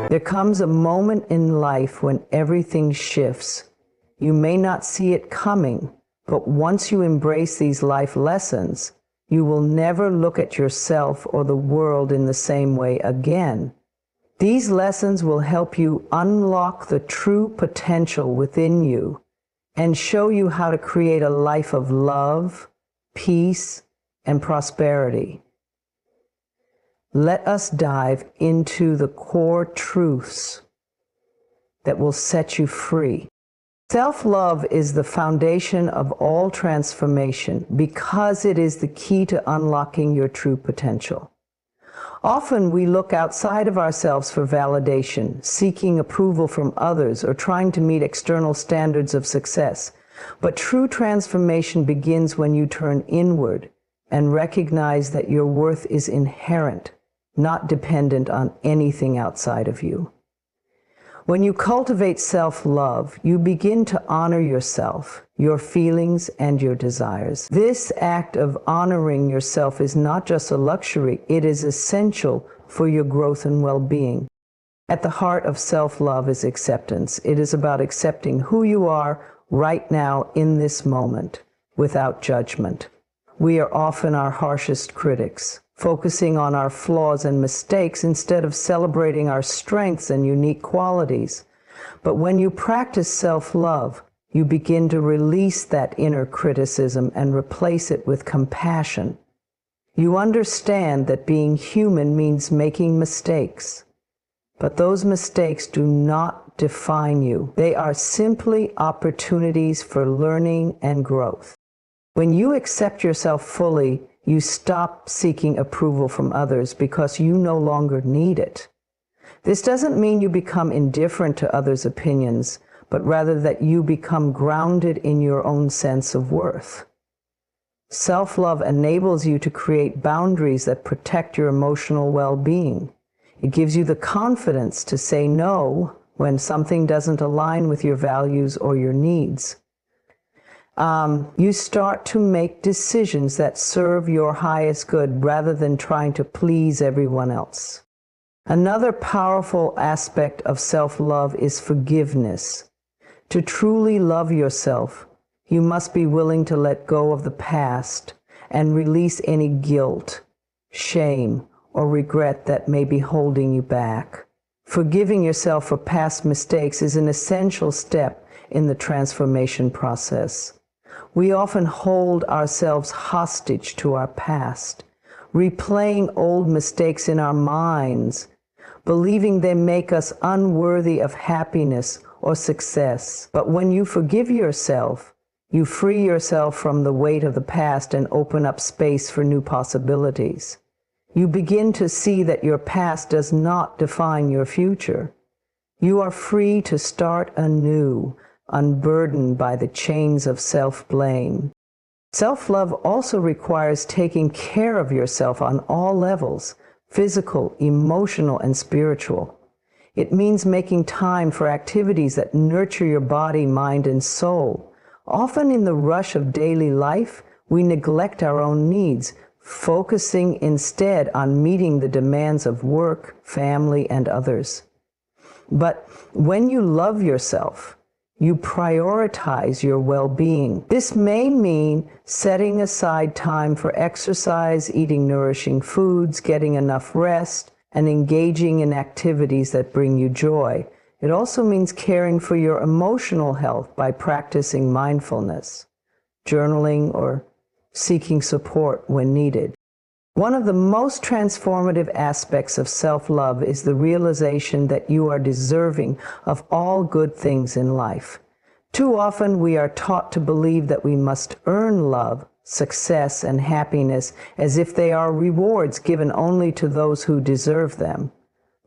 There comes a moment in life when everything shifts. You may not see it coming, but once you embrace these life lessons, you will never look at yourself or the world in the same way again. These lessons will help you unlock the true potential within you and show you how to create a life of love, peace, and prosperity. Let us dive into the core truths that will set you free. Self-love is the foundation of all transformation because it is the key to unlocking your true potential. Often we look outside of ourselves for validation, seeking approval from others or trying to meet external standards of success. But true transformation begins when you turn inward and recognize that your worth is inherent, not dependent on anything outside of you. When you cultivate self-love, you begin to honor yourself, your feelings, and your desires. This act of honoring yourself is not just a luxury, it is essential for your growth and well-being. At the heart of self-love is acceptance. It is about accepting who you are right now in this moment, without judgment. We are often our harshest critics, focusing on our flaws and mistakes instead of celebrating our strengths and unique qualities. But when you practice self-love, you begin to release that inner criticism and replace it with compassion. You understand that being human means making mistakes, but those mistakes do not define you. They are simply opportunities for learning and growth. When you accept yourself fully, you stop seeking approval from others because you no longer need it. This doesn't mean you become indifferent to others' opinions, but rather that you become grounded in your own sense of worth. Self-love enables you to create boundaries that protect your emotional well-being. It gives you the confidence to say no when something doesn't align with your values or your needs. You start to make decisions that serve your highest good rather than trying to please everyone else. Another powerful aspect of self-love is forgiveness. To truly love yourself, you must be willing to let go of the past and release any guilt, shame, or regret that may be holding you back. Forgiving yourself for past mistakes is an essential step in the transformation process. We often hold ourselves hostage to our past, replaying old mistakes in our minds, believing they make us unworthy of happiness or success. But when you forgive yourself, you free yourself from the weight of the past and open up space for new possibilities. You begin to see that your past does not define your future. You are free to start anew, unburdened by the chains of self-blame. Self-love also requires taking care of yourself on all levels, physical, emotional, and spiritual. It means making time for activities that nurture your body, mind, and soul. Often in the rush of daily life, we neglect our own needs, focusing instead on meeting the demands of work, family, and others. But when you love yourself, you prioritize your well-being. This may mean setting aside time for exercise, eating nourishing foods, getting enough rest, and engaging in activities that bring you joy. It also means caring for your emotional health by practicing mindfulness, journaling, or seeking support when needed. One of the most transformative aspects of self-love is the realization that you are deserving of all good things in life. Too often we are taught to believe that we must earn love, success, and happiness as if they are rewards given only to those who deserve them.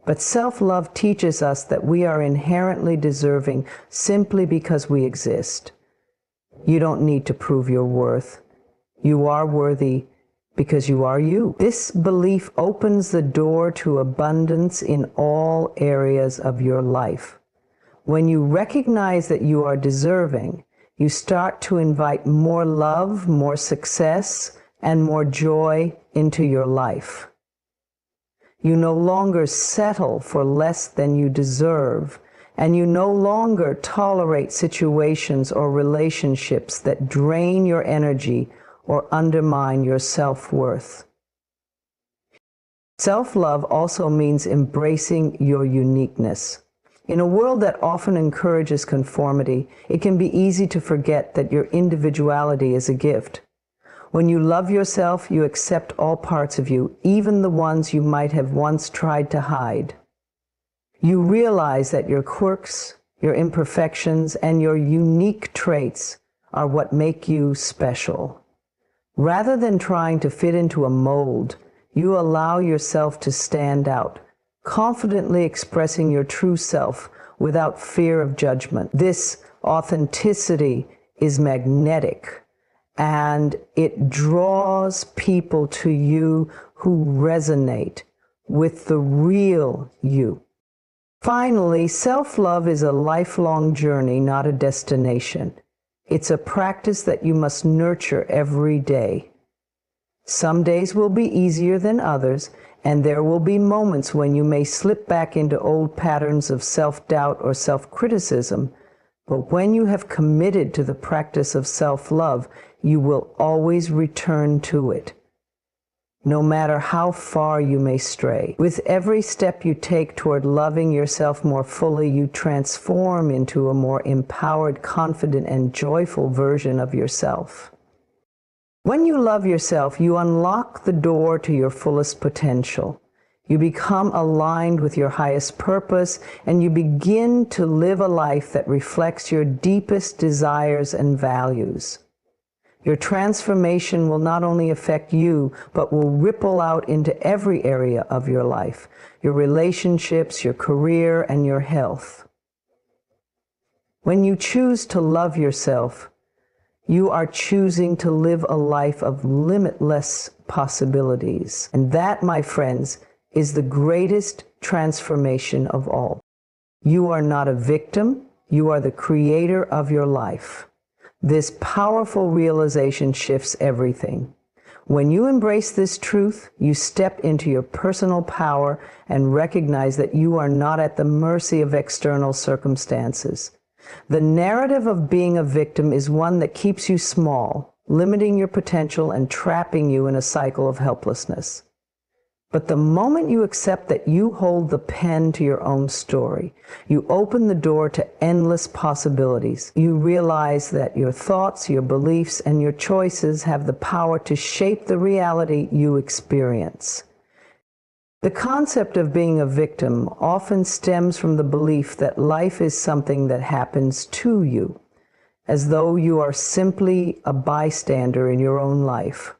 But self-love teaches us that we are inherently deserving simply because we exist. You don't need to prove your worth. You are worthy because you are you. This belief opens the door to abundance in all areas of your life. When you recognize that you are deserving, you start to invite more love, more success, and more joy into your life. You no longer settle for less than you deserve, and you no longer tolerate situations or relationships that drain your energy or undermine your self-worth. Self-love also means embracing your uniqueness. In a world that often encourages conformity, it can be easy to forget that your individuality is a gift. When you love yourself, you accept all parts of you, even the ones you might have once tried to hide. You realize that your quirks, your imperfections, and your unique traits are what make you special. Rather than trying to fit into a mold, you allow yourself to stand out, confidently expressing your true self without fear of judgment. This authenticity is magnetic, and it draws people to you who resonate with the real you. Finally, self-love is a lifelong journey, not a destination. It's a practice that you must nurture every day. Some days will be easier than others, and there will be moments when you may slip back into old patterns of self-doubt or self-criticism. But when you have committed to the practice of self-love, you will always return to it, no matter how far you may stray. With every step you take toward loving yourself more fully, you transform into a more empowered, confident, and joyful version of yourself. When you love yourself, you unlock the door to your fullest potential. You become aligned with your highest purpose, and you begin to live a life that reflects your deepest desires and values. Your transformation will not only affect you, but will ripple out into every area of your life, your relationships, your career, and your health. When you choose to love yourself, you are choosing to live a life of limitless possibilities. And that, my friends, is the greatest transformation of all. You are not a victim. You are the creator of your life. This powerful realization shifts everything. When you embrace this truth, you step into your personal power and recognize that you are not at the mercy of external circumstances. The narrative of being a victim is one that keeps you small, limiting your potential and trapping you in a cycle of helplessness. But the moment you accept that you hold the pen to your own story, you open the door to endless possibilities. You realize that your thoughts, your beliefs, and your choices have the power to shape the reality you experience. The concept of being a victim often stems from the belief that life is something that happens to you, as though you are simply a bystander in your own life.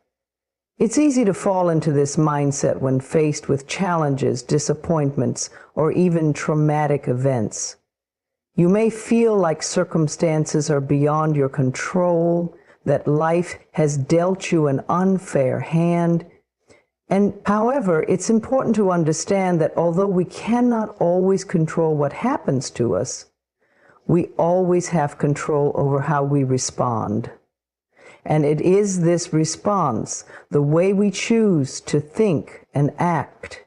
It's easy to fall into this mindset when faced with challenges, disappointments, or even traumatic events. You may feel like circumstances are beyond your control, that life has dealt you an unfair hand. And however, it's important to understand that although we cannot always control what happens to us, we always have control over how we respond. And it is this response, the way we choose to think and act,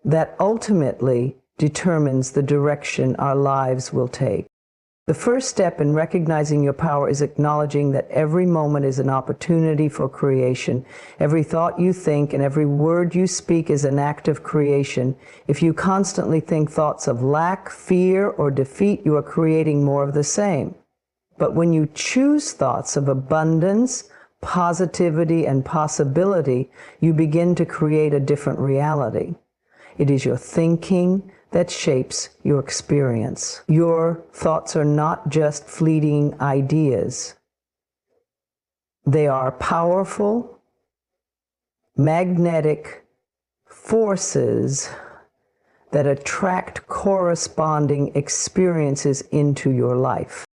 that ultimately determines the direction our lives will take. The first step in recognizing your power is acknowledging that every moment is an opportunity for creation. Every thought you think and every word you speak is an act of creation. If you constantly think thoughts of lack, fear, or defeat, you are creating more of the same. But when you choose thoughts of abundance, positivity, and possibility, you begin to create a different reality. It is your thinking that shapes your experience. Your thoughts are not just fleeting ideas. They are powerful, magnetic forces that attract corresponding experiences into your life.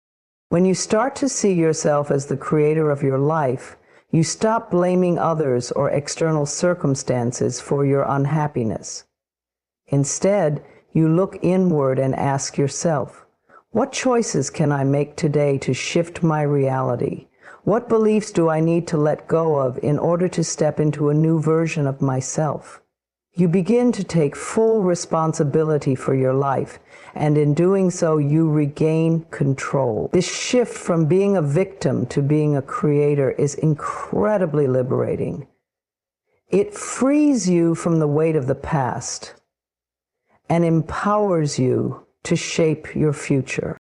When you start to see yourself as the creator of your life, you stop blaming others or external circumstances for your unhappiness. Instead, you look inward and ask yourself, what choices can I make today to shift my reality? What beliefs do I need to let go of in order to step into a new version of myself? You begin to take full responsibility for your life, and in doing so, you regain control. This shift from being a victim to being a creator is incredibly liberating. It frees you from the weight of the past and empowers you to shape your future.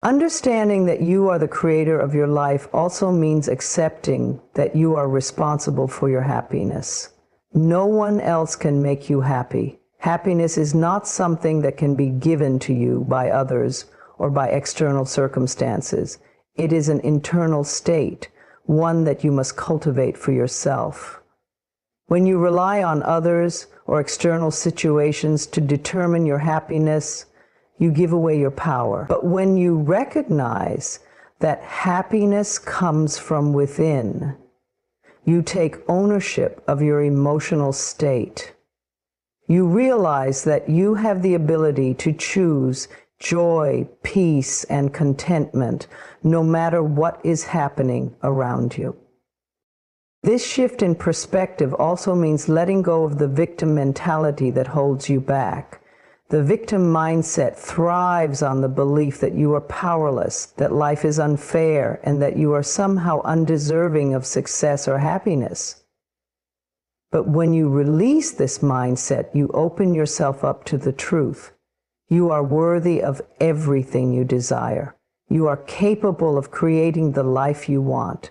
Understanding that you are the creator of your life also means accepting that you are responsible for your happiness. No one else can make you happy. Happiness is not something that can be given to you by others or by external circumstances. It is an internal state, one that you must cultivate for yourself. When you rely on others or external situations to determine your happiness, you give away your power. But when you recognize that happiness comes from within, you take ownership of your emotional state. You realize that you have the ability to choose joy, peace, and contentment, no matter what is happening around you. This shift in perspective also means letting go of the victim mentality that holds you back. The victim mindset thrives on the belief that you are powerless, that life is unfair, and that you are somehow undeserving of success or happiness. But when you release this mindset, you open yourself up to the truth. You are worthy of everything you desire. You are capable of creating the life you want,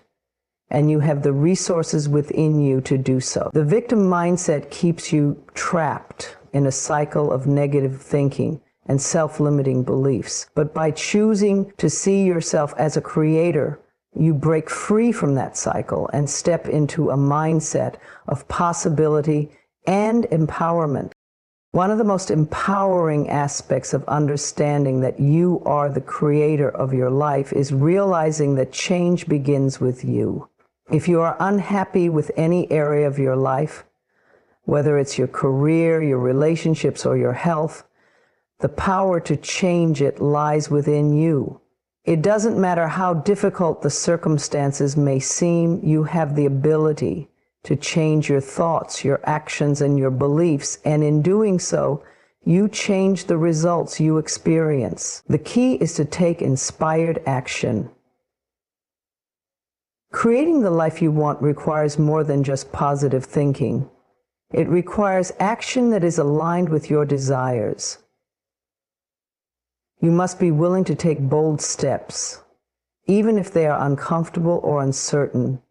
and you have the resources within you to do so. The victim mindset keeps you trapped in a cycle of negative thinking and self-limiting beliefs. But by choosing to see yourself as a creator, you break free from that cycle and step into a mindset of possibility and empowerment. One of the most empowering aspects of understanding that you are the creator of your life is realizing that change begins with you. If you are unhappy with any area of your life, whether it's your career, your relationships, or your health, the power to change it lies within you. It doesn't matter how difficult the circumstances may seem, you have the ability to change your thoughts, your actions, and your beliefs, and in doing so, you change the results you experience. The key is to take inspired action. Creating the life you want requires more than just positive thinking. It requires action that is aligned with your desires. You must be willing to take bold steps, even if they are uncomfortable or uncertain.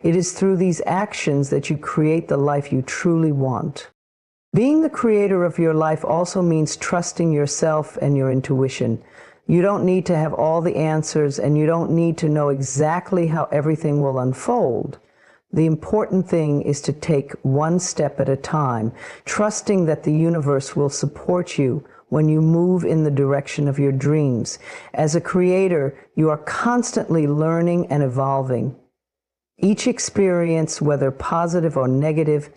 It is through these actions that you create the life you truly want. Being the creator of your life also means trusting yourself and your intuition. You don't need to have all the answers, and you don't need to know exactly how everything will unfold. The important thing is to take one step at a time, trusting that the universe will support you when you move in the direction of your dreams. As a creator, you are constantly learning and evolving. Each experience, whether positive or negative,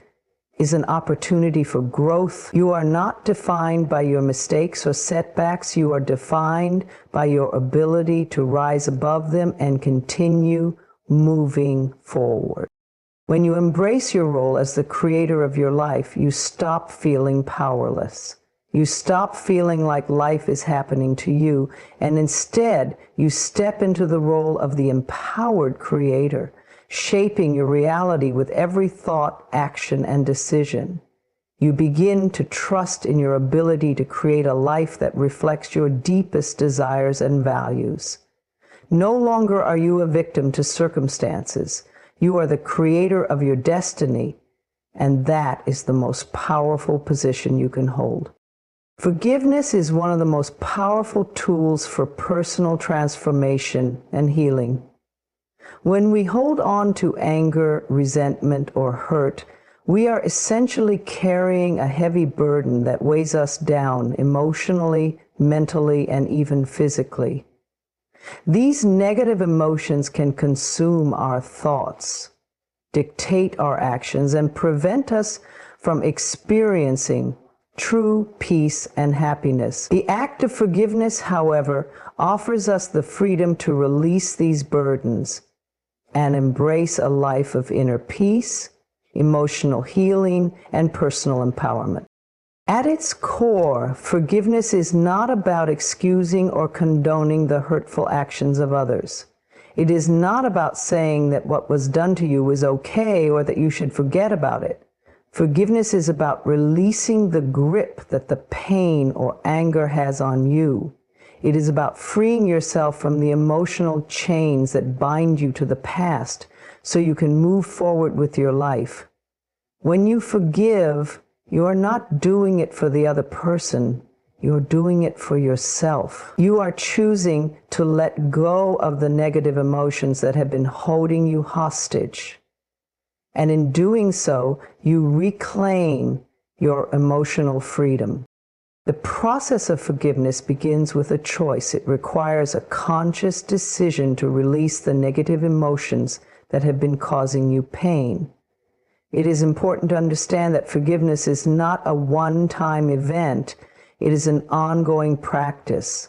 is an opportunity for growth. You are not defined by your mistakes or setbacks. You are defined by your ability to rise above them and continue moving forward. When you embrace your role as the creator of your life, you stop feeling powerless. You stop feeling like life is happening to you, and instead, you step into the role of the empowered creator, shaping your reality with every thought, action, and decision. You begin to trust in your ability to create a life that reflects your deepest desires and values. No longer are you a victim to circumstances. You are the creator of your destiny, and that is the most powerful position you can hold. Forgiveness is one of the most powerful tools for personal transformation and healing. When we hold on to anger, resentment, or hurt, we are essentially carrying a heavy burden that weighs us down emotionally, mentally, and even physically. These negative emotions can consume our thoughts, dictate our actions, and prevent us from experiencing true peace and happiness. The act of forgiveness, however, offers us the freedom to release these burdens and embrace a life of inner peace, emotional healing, and personal empowerment. At its core, forgiveness is not about excusing or condoning the hurtful actions of others. It is not about saying that what was done to you is okay or that you should forget about it. Forgiveness is about releasing the grip that the pain or anger has on you. It is about freeing yourself from the emotional chains that bind you to the past so you can move forward with your life. When you forgive, you are not doing it for the other person. You're doing it for yourself. You are choosing to let go of the negative emotions that have been holding you hostage. And in doing so, you reclaim your emotional freedom. The process of forgiveness begins with a choice. It requires a conscious decision to release the negative emotions that have been causing you pain. It is important to understand that forgiveness is not a one-time event. It is an ongoing practice.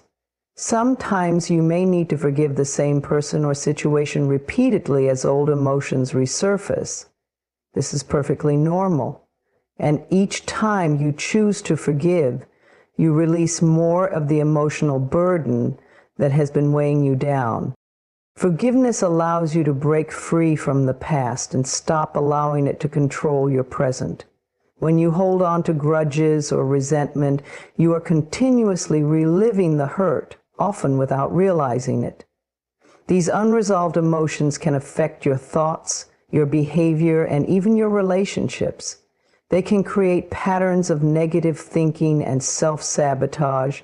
Sometimes you may need to forgive the same person or situation repeatedly as old emotions resurface. This is perfectly normal. And each time you choose to forgive, you release more of the emotional burden that has been weighing you down. Forgiveness allows you to break free from the past and stop allowing it to control your present. When you hold on to grudges or resentment, you are continuously reliving the hurt, often without realizing it. These unresolved emotions can affect your thoughts, your behavior, and even your relationships. They can create patterns of negative thinking and self-sabotage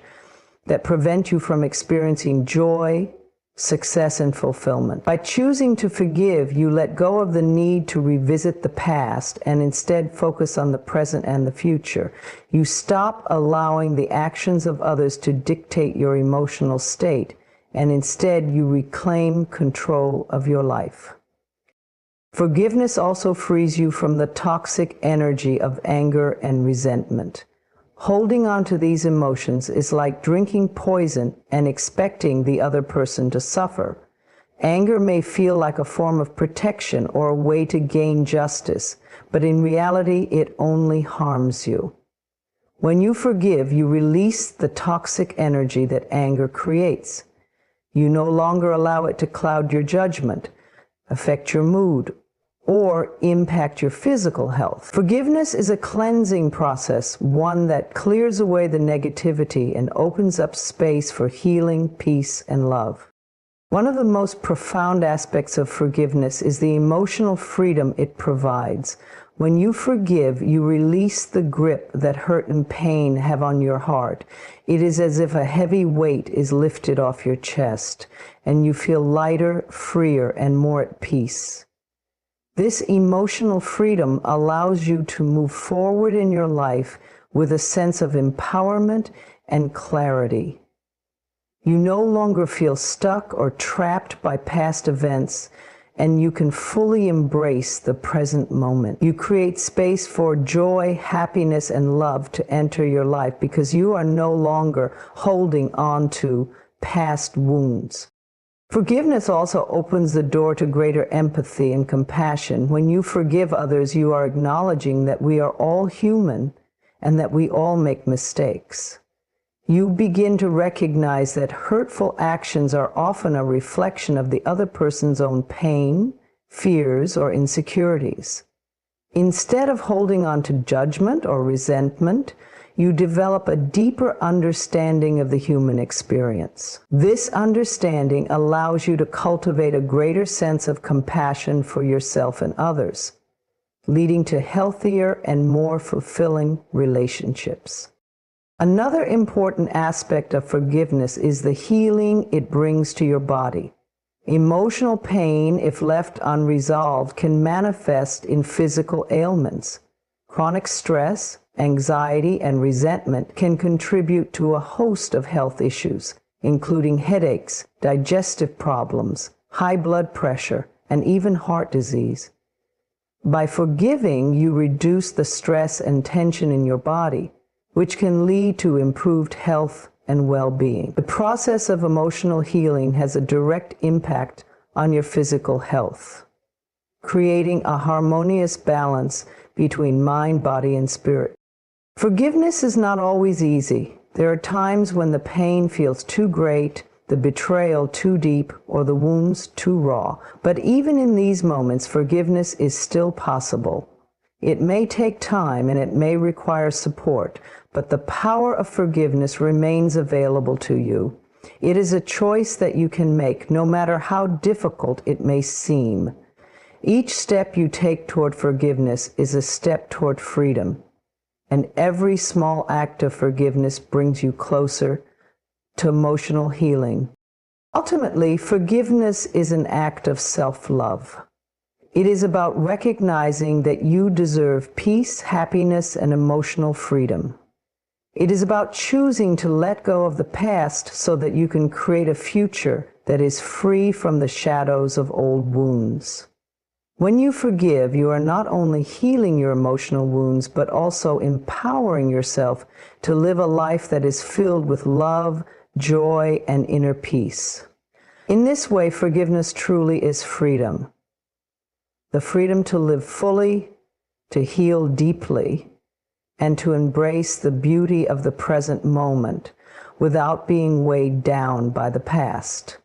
that prevent you from experiencing joy, success, and fulfillment. By choosing to forgive, you let go of the need to revisit the past and instead focus on the present and the future. You stop allowing the actions of others to dictate your emotional state, and instead you reclaim control of your life. Forgiveness also frees you from the toxic energy of anger and resentment. Holding on to these emotions is like drinking poison and expecting the other person to suffer. Anger may feel like a form of protection or a way to gain justice, but in reality, it only harms you. When you forgive, you release the toxic energy that anger creates. You no longer allow it to cloud your judgment, affect your mood, or impact your physical health. Forgiveness is a cleansing process, one that clears away the negativity and opens up space for healing, peace, and love. One of the most profound aspects of forgiveness is the emotional freedom it provides. When you forgive, you release the grip that hurt and pain have on your heart. It is as if a heavy weight is lifted off your chest, and you feel lighter, freer, and more at peace. This emotional freedom allows you to move forward in your life with a sense of empowerment and clarity. You no longer feel stuck or trapped by past events, and you can fully embrace the present moment. You create space for joy, happiness, and love to enter your life because you are no longer holding on to past wounds. Forgiveness also opens the door to greater empathy and compassion. When you forgive others, you are acknowledging that we are all human and that we all make mistakes. You begin to recognize that hurtful actions are often a reflection of the other person's own pain, fears, or insecurities. Instead of holding on to judgment or resentment, you develop a deeper understanding of the human experience. This understanding allows you to cultivate a greater sense of compassion for yourself and others, leading to healthier and more fulfilling relationships. Another important aspect of forgiveness is the healing it brings to your body. Emotional pain, if left unresolved, can manifest in physical ailments. Chronic stress, anxiety, and resentment can contribute to a host of health issues, including headaches, digestive problems, high blood pressure, and even heart disease. By forgiving, you reduce the stress and tension in your body, which can lead to improved health and well-being. The process of emotional healing has a direct impact on your physical health. creating a harmonious balance between mind, body, and spirit. Forgiveness is not always easy. There are times when the pain feels too great, the betrayal too deep, or the wounds too raw. But even in these moments, forgiveness is still possible. It may take time and it may require support, but the power of forgiveness remains available to you. It is a choice that you can make, no matter how difficult it may seem. Each step you take toward forgiveness is a step toward freedom, and every small act of forgiveness brings you closer to emotional healing. Ultimately, forgiveness is an act of self-love. It is about recognizing that you deserve peace, happiness, and emotional freedom. It is about choosing to let go of the past so that you can create a future that is free from the shadows of old wounds. When you forgive, you are not only healing your emotional wounds, but also empowering yourself to live a life that is filled with love, joy, and inner peace. In this way, forgiveness truly is freedom. The freedom to live fully, to heal deeply, and to embrace the beauty of the present moment without being weighed down by the past.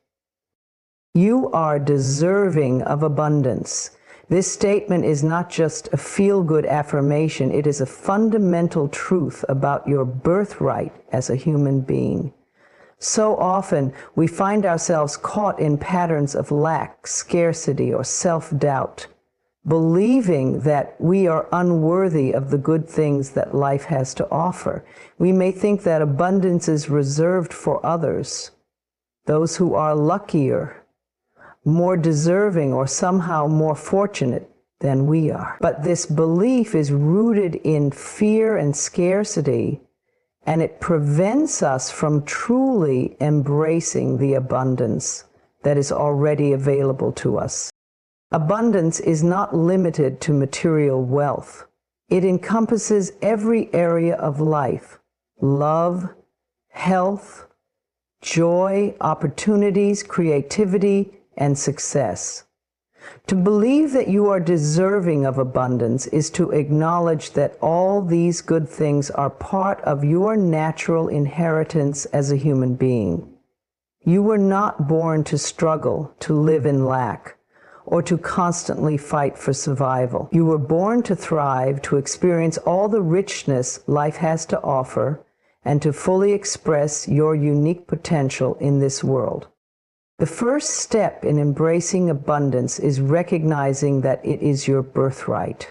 You are deserving of abundance. This statement is not just a feel-good affirmation, it is a fundamental truth about your birthright as a human being. So often, we find ourselves caught in patterns of lack, scarcity, or self-doubt, believing that we are unworthy of the good things that life has to offer. We may think that abundance is reserved for others, those who are luckier, more deserving, or somehow more fortunate than we are. But this belief is rooted in fear and scarcity, and it prevents us from truly embracing the abundance that is already available to us. Abundance is not limited to material wealth. It encompasses every area of life: love, health, joy, opportunities, creativity, and success. To believe that you are deserving of abundance is to acknowledge that all these good things are part of your natural inheritance as a human being. You were not born to struggle, to live in lack, or to constantly fight for survival. You were born to thrive, to experience all the richness life has to offer, and to fully express your unique potential in this world. The first step in embracing abundance is recognizing that it is your birthright.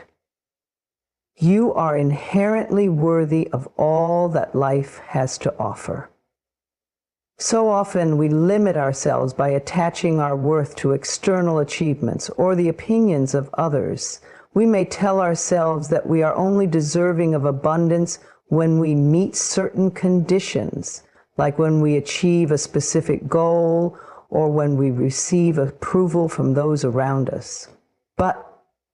You are inherently worthy of all that life has to offer. So often we limit ourselves by attaching our worth to external achievements or the opinions of others. We may tell ourselves that we are only deserving of abundance when we meet certain conditions, like when we achieve a specific goal or when we receive approval from those around us. But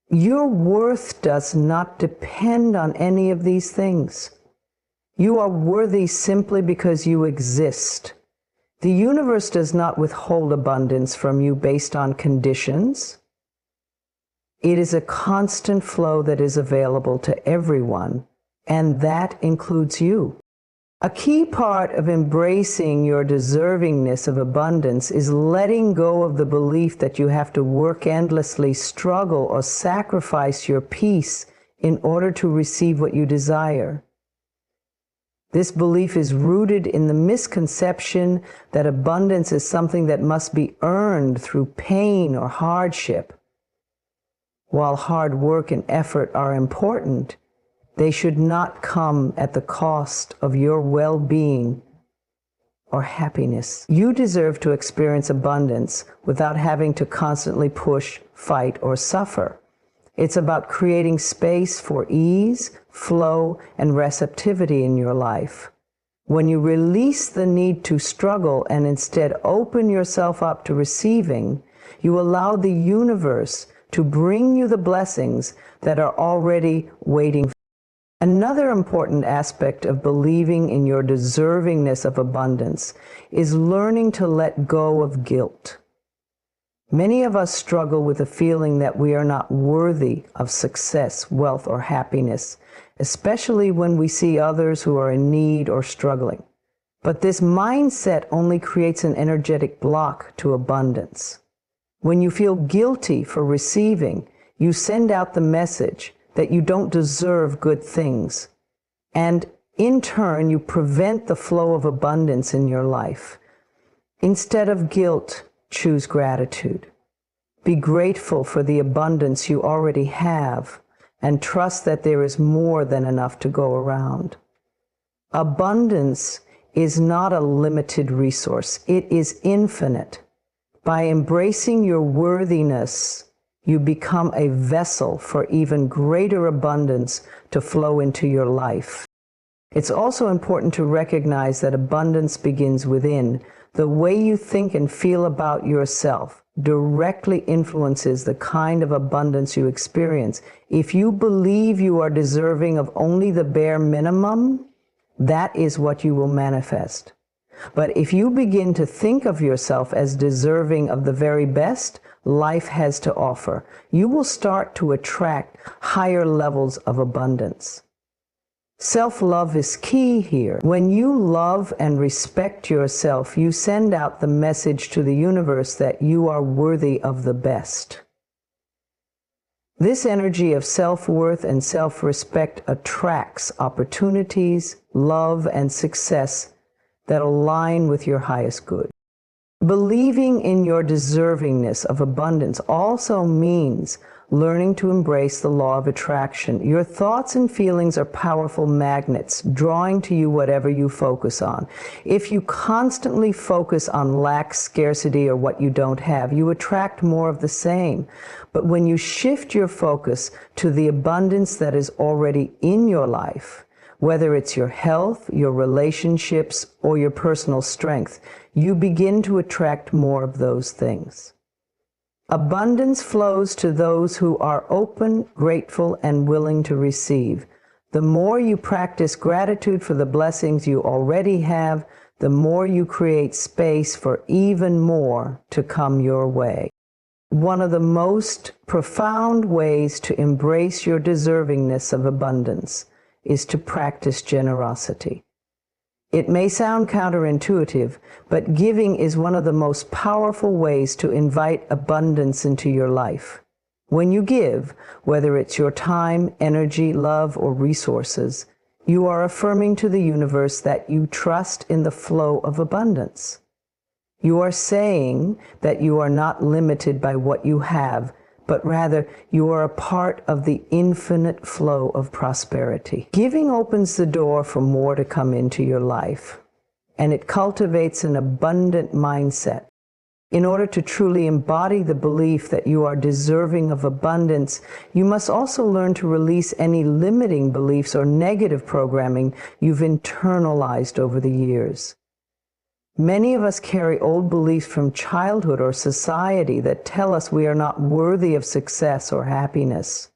your worth does not depend on any of these things. You are worthy simply because you exist. The universe does not withhold abundance from you based on conditions. It is a constant flow that is available to everyone, and that includes you. A key part of embracing your deservingness of abundance is letting go of the belief that you have to work endlessly, struggle, or sacrifice your peace in order to receive what you desire. This belief is rooted in the misconception that abundance is something that must be earned through pain or hardship. While hard work and effort are important, they should not come at the cost of your well-being or happiness. You deserve to experience abundance without having to constantly push, fight, or suffer. It's about creating space for ease, flow, and receptivity in your life. When you release the need to struggle and instead open yourself up to receiving, you allow the universe to bring you the blessings that are already waiting. Another important aspect of believing in your deservingness of abundance is learning to let go of guilt. Many of us struggle with the feeling that we are not worthy of success, wealth, or happiness, especially when we see others who are in need or struggling. But this mindset only creates an energetic block to abundance. When you feel guilty for receiving, you send out the message that you don't deserve good things. And in turn, you prevent the flow of abundance in your life. Instead of guilt, choose gratitude. Be grateful for the abundance you already have and trust that there is more than enough to go around. Abundance is not a limited resource. It is infinite. By embracing your worthiness, you become a vessel for even greater abundance to flow into your life. It's also important to recognize that abundance begins within. The way you think and feel about yourself directly influences the kind of abundance you experience. If you believe you are deserving of only the bare minimum, that is what you will manifest. But if you begin to think of yourself as deserving of the very best life has to offer, you will start to attract higher levels of abundance. Self-love is key here. When you love and respect yourself, you send out the message to the universe that you are worthy of the best. This energy of self-worth and self-respect attracts opportunities, love, and success that align with your highest good. Believing in your deservingness of abundance also means learning to embrace the law of attraction. Your thoughts and feelings are powerful magnets, drawing to you whatever you focus on. If you constantly focus on lack, scarcity, or what you don't have, you attract more of the same. But when you shift your focus to the abundance that is already in your life, whether it's your health, your relationships, or your personal strength, you begin to attract more of those things. Abundance flows to those who are open, grateful, and willing to receive. The more you practice gratitude for the blessings you already have, the more you create space for even more to come your way. One of the most profound ways to embrace your deservingness of abundance is to practice generosity. It may sound counterintuitive, but giving is one of the most powerful ways to invite abundance into your life. When you give, whether it's your time, energy, love, or resources, you are affirming to the universe that you trust in the flow of abundance. You are saying that you are not limited by what you have, but rather you are a part of the infinite flow of prosperity. Giving opens the door for more to come into your life, and it cultivates an abundant mindset. In order to truly embody the belief that you are deserving of abundance, you must also learn to release any limiting beliefs or negative programming you've internalized over the years. Many of us carry old beliefs from childhood or society that tell us we are not worthy of success or happiness.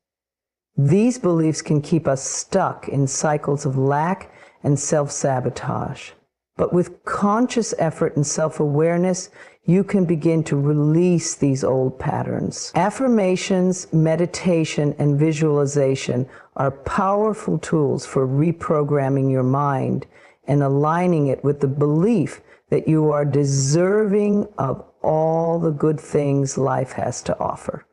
These beliefs can keep us stuck in cycles of lack and self-sabotage. But with conscious effort and self-awareness, you can begin to release these old patterns. Affirmations, meditation, and visualization are powerful tools for reprogramming your mind and aligning it with the belief that you are deserving of all the good things life has to offer.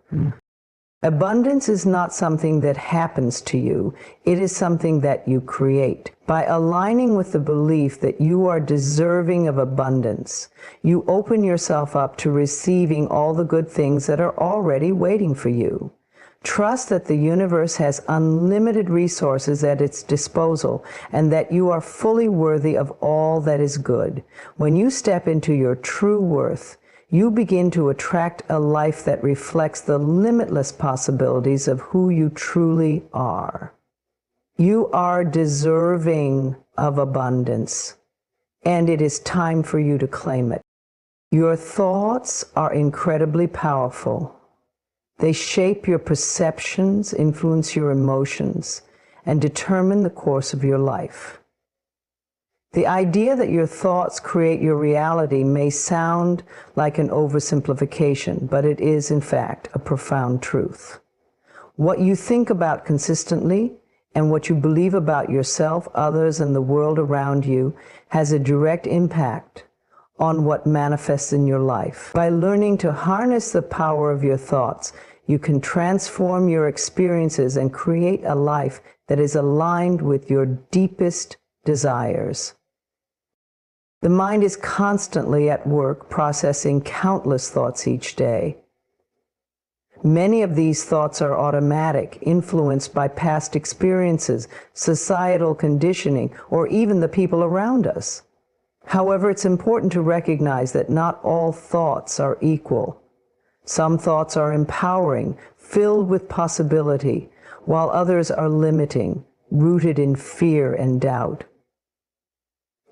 Abundance is not something that happens to you. It is something that you create. By aligning with the belief that you are deserving of abundance, you open yourself up to receiving all the good things that are already waiting for you. Trust that the universe has unlimited resources at its disposal and that you are fully worthy of all that is good. When you step into your true worth, you begin to attract a life that reflects the limitless possibilities of who you truly are. You are deserving of abundance, and it is time for you to claim it. Your thoughts are incredibly powerful. They shape your perceptions, influence your emotions, and determine the course of your life. The idea that your thoughts create your reality may sound like an oversimplification, but it is, in fact, a profound truth. What you think about consistently and what you believe about yourself, others, and the world around you has a direct impact on what manifests in your life. By learning to harness the power of your thoughts, you can transform your experiences and create a life that is aligned with your deepest desires. The mind is constantly at work processing countless thoughts each day. Many of these thoughts are automatic, influenced by past experiences, societal conditioning, or even the people around us. However, it's important to recognize that not all thoughts are equal. Some thoughts are empowering, filled with possibility, while others are limiting, rooted in fear and doubt.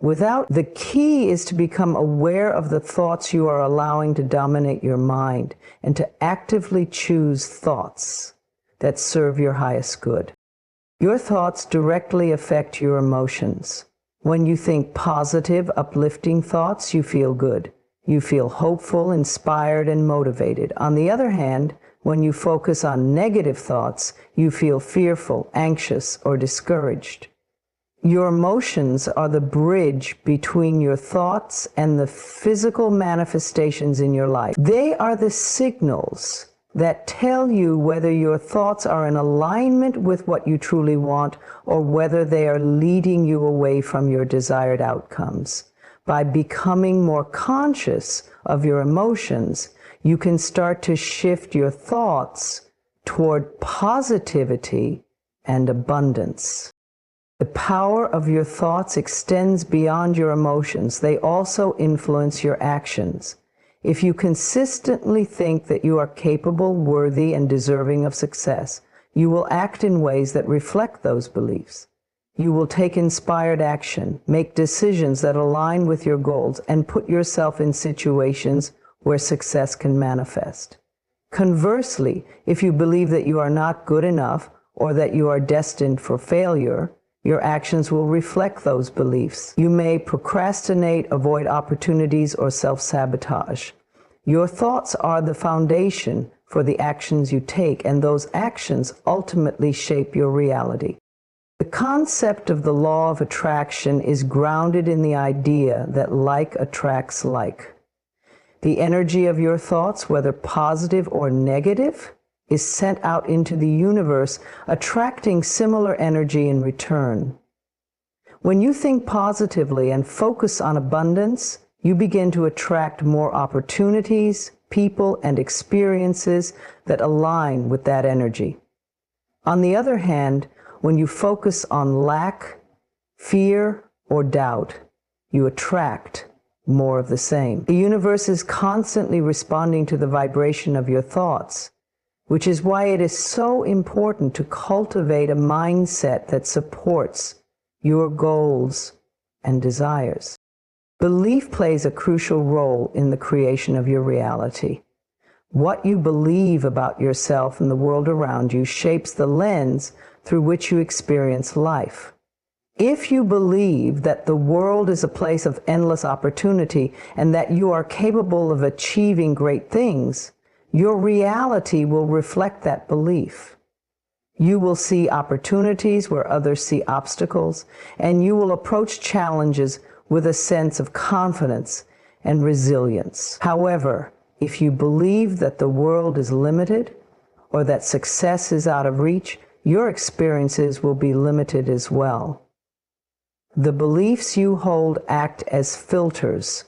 The key is to become aware of the thoughts you are allowing to dominate your mind and to actively choose thoughts that serve your highest good. Your thoughts directly affect your emotions. When you think positive, uplifting thoughts, you feel good. You feel hopeful, inspired, and motivated. On the other hand, when you focus on negative thoughts, you feel fearful, anxious, or discouraged. Your emotions are the bridge between your thoughts and the physical manifestations in your life. They are the signals that tell you whether your thoughts are in alignment with what you truly want or whether they are leading you away from your desired outcomes. By becoming more conscious of your emotions, you can start to shift your thoughts toward positivity and abundance. The power of your thoughts extends beyond your emotions. They also influence your actions. If you consistently think that you are capable, worthy, and deserving of success, you will act in ways that reflect those beliefs. You will take inspired action, make decisions that align with your goals, and put yourself in situations where success can manifest. Conversely, if you believe that you are not good enough or that you are destined for failure, your actions will reflect those beliefs. You may procrastinate, avoid opportunities, or self-sabotage. Your thoughts are the foundation for the actions you take, and those actions ultimately shape your reality. The concept of the law of attraction is grounded in the idea that like attracts like. The energy of your thoughts, whether positive or negative, is sent out into the universe, attracting similar energy in return. When you think positively and focus on abundance, you begin to attract more opportunities, people, and experiences that align with that energy. On the other hand, when you focus on lack, fear, or doubt, you attract more of the same. The universe is constantly responding to the vibration of your thoughts, which is why it is so important to cultivate a mindset that supports your goals and desires. Belief plays a crucial role in the creation of your reality. What you believe about yourself and the world around you shapes the lens through which you experience life. If you believe that the world is a place of endless opportunity and that you are capable of achieving great things, your reality will reflect that belief. You will see opportunities where others see obstacles, and you will approach challenges with a sense of confidence and resilience. However, if you believe that the world is limited or that success is out of reach, your experiences will be limited as well. The beliefs you hold act as filters,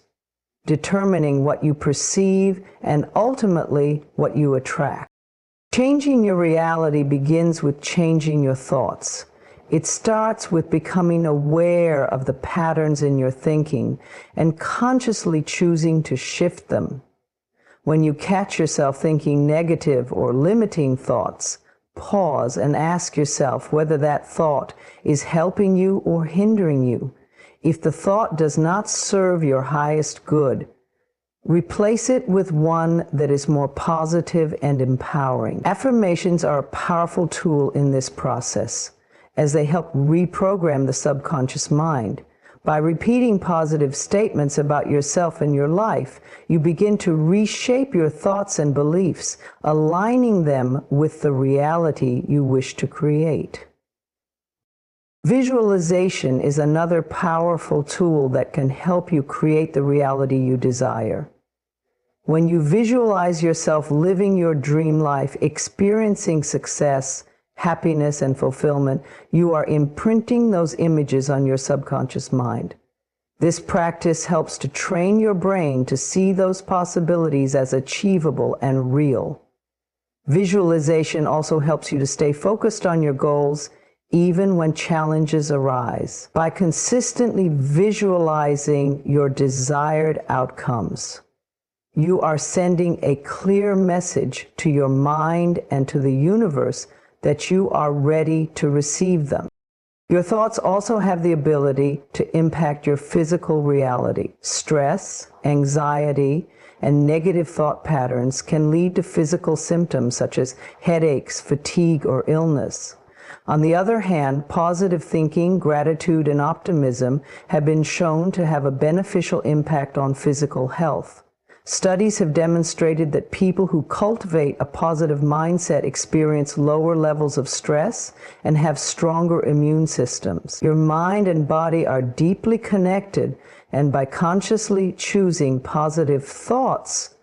determining what you perceive and ultimately what you attract. Changing your reality begins with changing your thoughts. It starts with becoming aware of the patterns in your thinking and consciously choosing to shift them. When you catch yourself thinking negative or limiting thoughts, pause and ask yourself whether that thought is helping you or hindering you. If the thought does not serve your highest good, replace it with one that is more positive and empowering. Affirmations are a powerful tool in this process, as they help reprogram the subconscious mind. By repeating positive statements about yourself and your life, you begin to reshape your thoughts and beliefs, aligning them with the reality you wish to create. Visualization is another powerful tool that can help you create the reality you desire. When you visualize yourself living your dream life, experiencing success, happiness, and fulfillment, you are imprinting those images on your subconscious mind. This practice helps to train your brain to see those possibilities as achievable and real. Visualization also helps you to stay focused on your goals even when challenges arise. By consistently visualizing your desired outcomes, you are sending a clear message to your mind and to the universe that you are ready to receive them. Your thoughts also have the ability to impact your physical reality. Stress, anxiety, and negative thought patterns can lead to physical symptoms such as headaches, fatigue, or illness. On the other hand, positive thinking, gratitude, and optimism have been shown to have a beneficial impact on physical health. Studies have demonstrated that people who cultivate a positive mindset experience lower levels of stress and have stronger immune systems. Your mind and body are deeply connected, and by consciously choosing positive thoughts,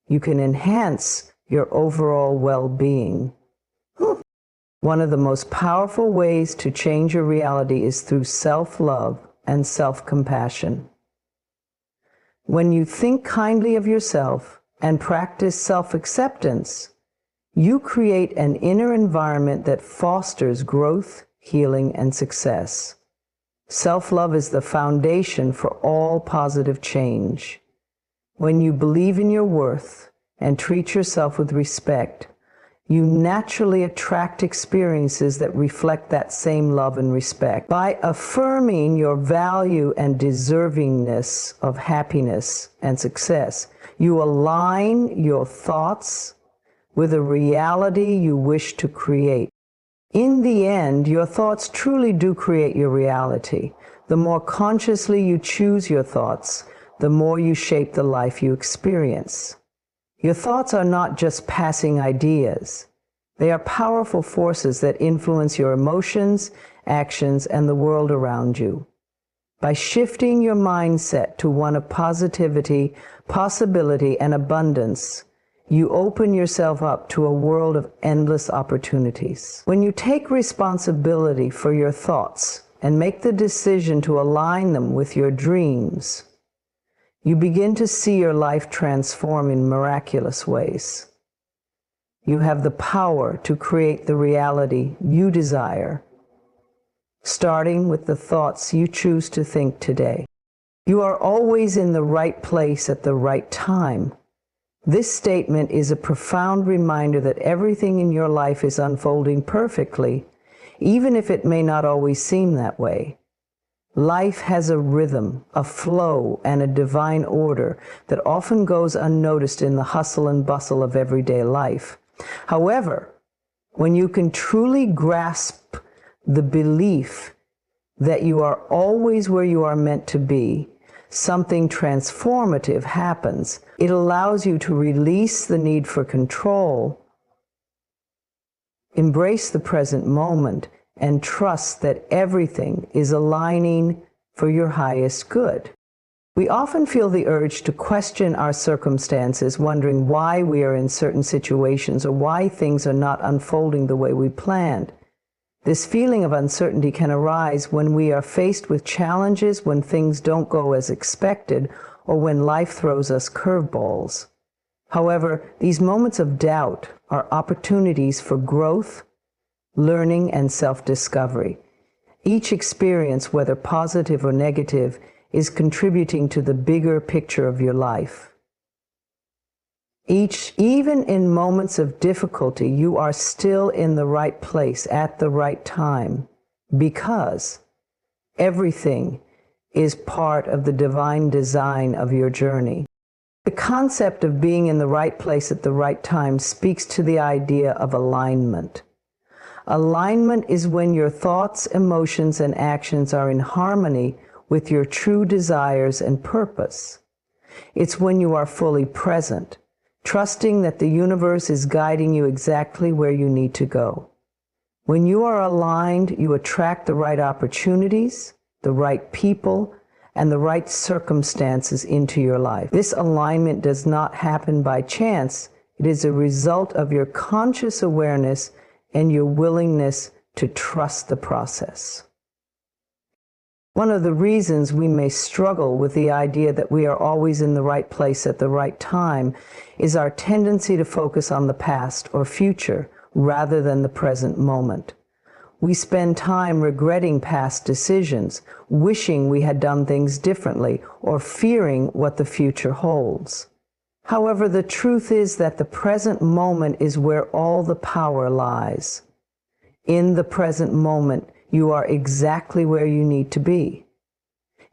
you can enhance your overall well-being. One of the most powerful ways to change your reality is through self-love and self-compassion. When you think kindly of yourself and practice self-acceptance, you create an inner environment that fosters growth, healing, and success. Self-love is the foundation for all positive change. When you believe in your worth and treat yourself with respect, you naturally attract experiences that reflect that same love and respect. By affirming your value and deservingness of happiness and success, you align your thoughts with a reality you wish to create. In the end, your thoughts truly do create your reality. The more consciously you choose your thoughts, the more you shape the life you experience. Your thoughts are not just passing ideas. They are powerful forces that influence your emotions, actions, and the world around you. By shifting your mindset to one of positivity, possibility, and abundance, you open yourself up to a world of endless opportunities. When you take responsibility for your thoughts and make the decision to align them with your dreams, you begin to see your life transform in miraculous ways. You have the power to create the reality you desire, starting with the thoughts you choose to think today. You are always in the right place at the right time. This statement is a profound reminder that everything in your life is unfolding perfectly, even if it may not always seem that way. Life has a rhythm, a flow, and a divine order that often goes unnoticed in the hustle and bustle of everyday life. However, when you can truly grasp the belief that you are always where you are meant to be, something transformative happens. It allows you to release the need for control, embrace the present moment, and trust that everything is aligning for your highest good. We often feel the urge to question our circumstances, wondering why we are in certain situations or why things are not unfolding the way we planned. This feeling of uncertainty can arise when we are faced with challenges, when things don't go as expected, or when life throws us curveballs. However, these moments of doubt are opportunities for growth, learning, and self-discovery. Each experience, whether positive or negative, is contributing to the bigger picture of your life. Even in moments of difficulty, you are still in the right place at the right time, because everything is part of the divine design of your journey. The concept of being in the right place at the right time speaks to the idea of alignment. Alignment is when your thoughts, emotions, and actions are in harmony with your true desires and purpose. It's when you are fully present, trusting that the universe is guiding you exactly where you need to go. When you are aligned, you attract the right opportunities, the right people, and the right circumstances into your life. This alignment does not happen by chance. It is a result of your conscious awareness and your willingness to trust the process. One of the reasons we may struggle with the idea that we are always in the right place at the right time is our tendency to focus on the past or future rather than the present moment. We spend time regretting past decisions, wishing we had done things differently, or fearing what the future holds. However, the truth is that the present moment is where all the power lies. In the present moment, you are exactly where you need to be.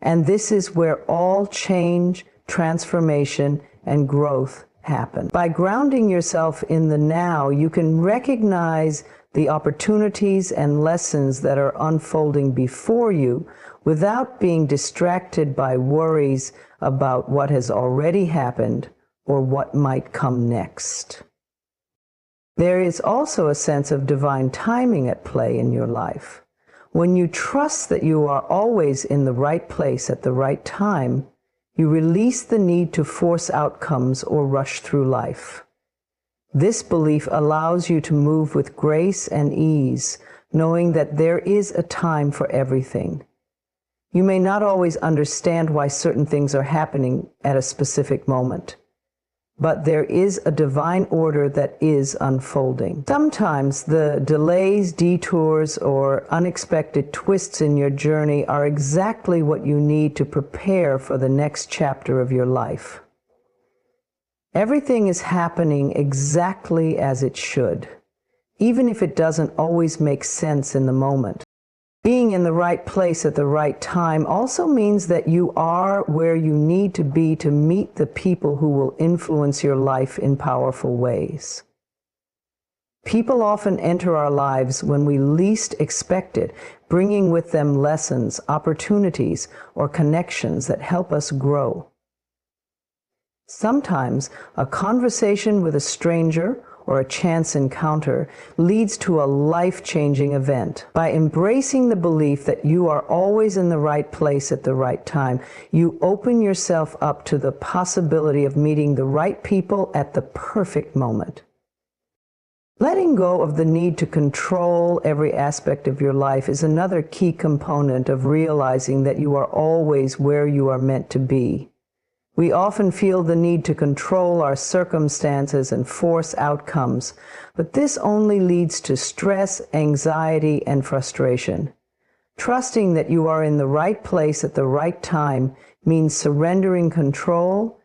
And this is where all change, transformation, and growth happen. By grounding yourself in the now, you can recognize the opportunities and lessons that are unfolding before you without being distracted by worries about what has already happened or what might come next. There is also a sense of divine timing at play in your life. When you trust that you are always in the right place at the right time, you release the need to force outcomes or rush through life. This belief allows you to move with grace and ease, knowing that there is a time for everything. You may not always understand why certain things are happening at a specific moment, but there is a divine order that is unfolding. Sometimes the delays, detours, or unexpected twists in your journey are exactly what you need to prepare for the next chapter of your life. Everything is happening exactly as it should, even if it doesn't always make sense in the moment. Being in the right place at the right time also means that you are where you need to be to meet the people who will influence your life in powerful ways. People often enter our lives when we least expect it, bringing with them lessons, opportunities, or connections that help us grow. Sometimes a conversation with a stranger or a chance encounter leads to a life-changing event. By embracing the belief that you are always in the right place at the right time, you open yourself up to the possibility of meeting the right people at the perfect moment. Letting go of the need to control every aspect of your life is another key component of realizing that you are always where you are meant to be. We often feel the need to control our circumstances and force outcomes, but this only leads to stress, anxiety, and frustration. Trusting that you are in the right place at the right time means surrendering control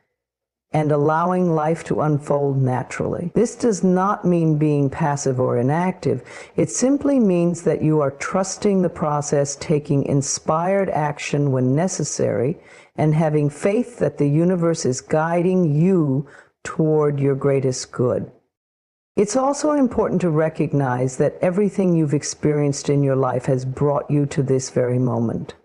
and allowing life to unfold naturally. This does not mean being passive or inactive. It simply means that you are trusting the process, taking inspired action when necessary, and having faith that the universe is guiding you toward your greatest good. It's also important to recognize that everything you've experienced in your life has brought you to this very moment.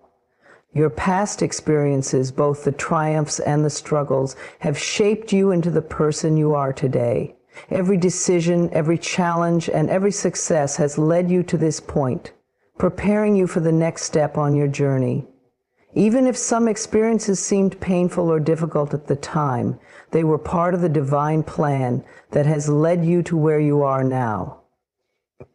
Your past experiences, both the triumphs and the struggles, have shaped you into the person you are today. Every decision, every challenge, and every success has led you to this point, preparing you for the next step on your journey. Even if some experiences seemed painful or difficult at the time, they were part of the divine plan that has led you to where you are now.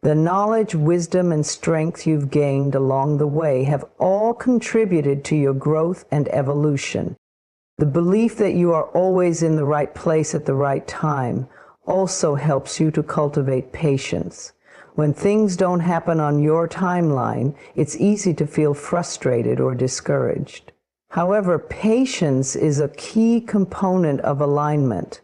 The knowledge, wisdom, and strength you've gained along the way have all contributed to your growth and evolution. The belief that you are always in the right place at the right time also helps you to cultivate patience. When things don't happen on your timeline, it's easy to feel frustrated or discouraged. However, patience is a key component of alignment.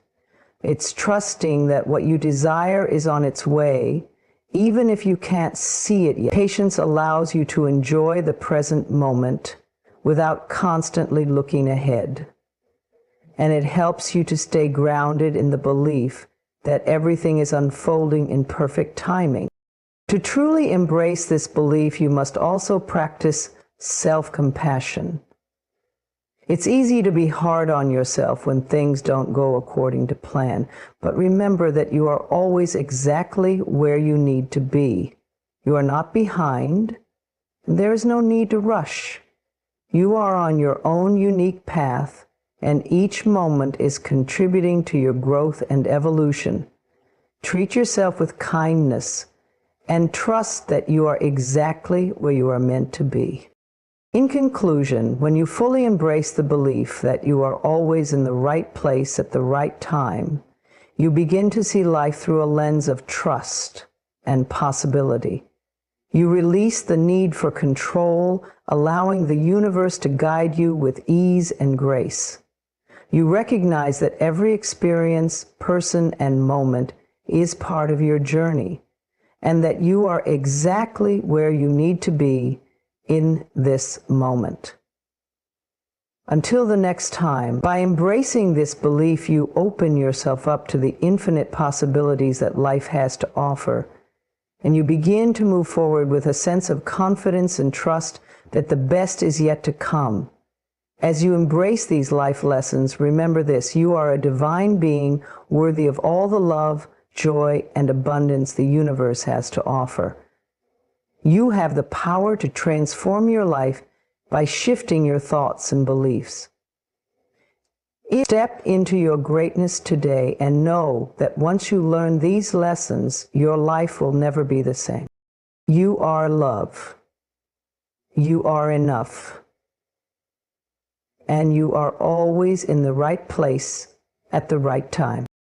It's trusting that what you desire is on its way, even if you can't see it yet. Patience allows you to enjoy the present moment without constantly looking ahead. And it helps you to stay grounded in the belief that everything is unfolding in perfect timing. To truly embrace this belief, you must also practice self-compassion. It's easy to be hard on yourself when things don't go according to plan, but remember that you are always exactly where you need to be. You are not behind. There is no need to rush. You are on your own unique path, and each moment is contributing to your growth and evolution. Treat yourself with kindness and trust that you are exactly where you are meant to be. In conclusion, when you fully embrace the belief that you are always in the right place at the right time, you begin to see life through a lens of trust and possibility. You release the need for control, allowing the universe to guide you with ease and grace. You recognize that every experience, person, and moment is part of your journey, and that you are exactly where you need to be in this moment. Until the next time, by embracing this belief, you open yourself up to the infinite possibilities that life has to offer, and you begin to move forward with a sense of confidence and trust that the best is yet to come. As you embrace these life lessons, remember this: you are a divine being worthy of all the love, joy, and abundance the universe has to offer. You have the power to transform your life by shifting your thoughts and beliefs. Step into your greatness today and know that once you learn these lessons, your life will never be the same. You are love. You are enough. And you are always in the right place at the right time.